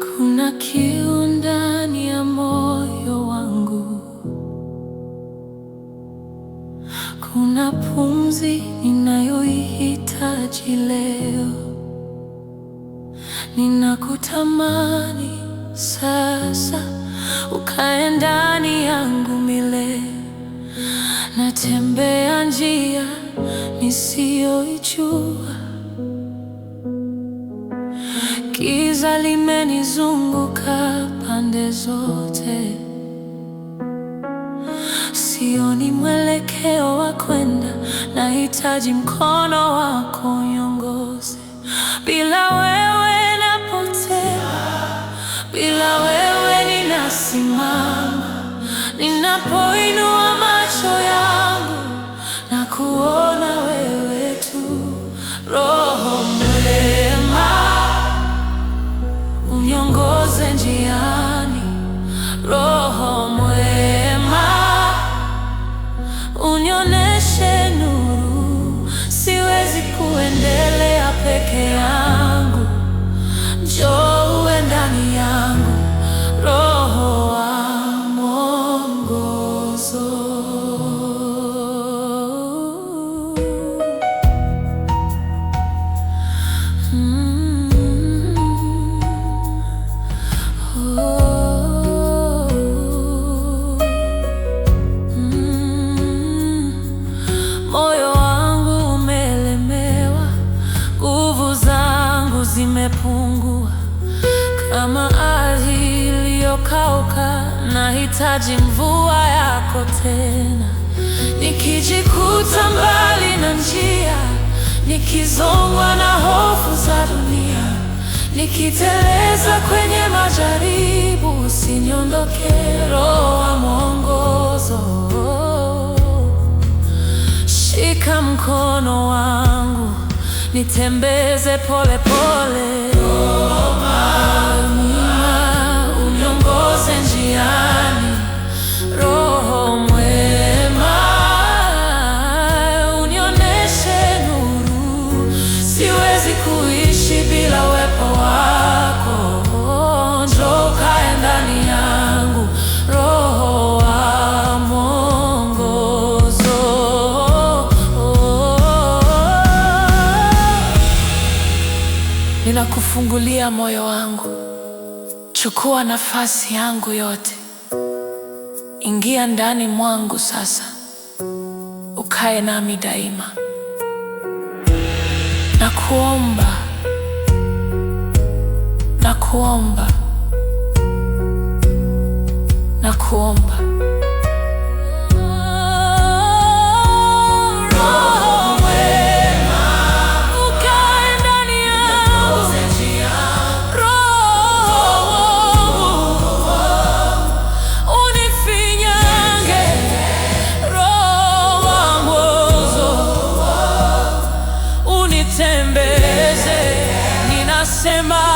Kuna kiu ndani ya moyo wangu, kuna pumzi ninayoihitaji leo. Ninakutamani sasa, ukae ndani yangu milele. Natembea njia nisiyoijua, giza limenizunguka pande zote. Sioni mwelekeo wa kwenda, nahitaji mkono wako uniongoze. Bila wewe napotea, bila wewe ninasimama. Ninapoinua macho yangu na kuona wewe tu. Roho mwema, uniongoze njiani. Roho mwema, unioneshe nuru. Siwezi kuendelea peke yangu, njoo uwe ndani yangu. Roho wa mwongozo. Moyo wangu umelemewa, nguvu zangu zimepungua. Kama ardhi iliyokauka, nahitaji mvua yako tena. Nikijikuta mbali na njia, nikizongwa na hofu za dunia, nikiteleza kwenye majaribu, usiniondoke. Roho wa mwongozo, shika mkono wangu, nitembeze pole pole. Uniongoze njiani. Roho mwema, unioneshe nuru. Siwezi kuishi bila uwepo wako, njoo ukae ndani yangu. Roho wa mwongozo. Ninakufungulia moyo wangu, chukua nafasi yangu yote. Ingia ndani mwangu sasa, ukae nami daima. Nakuomba, nakuomba, nakuomba. Ninasema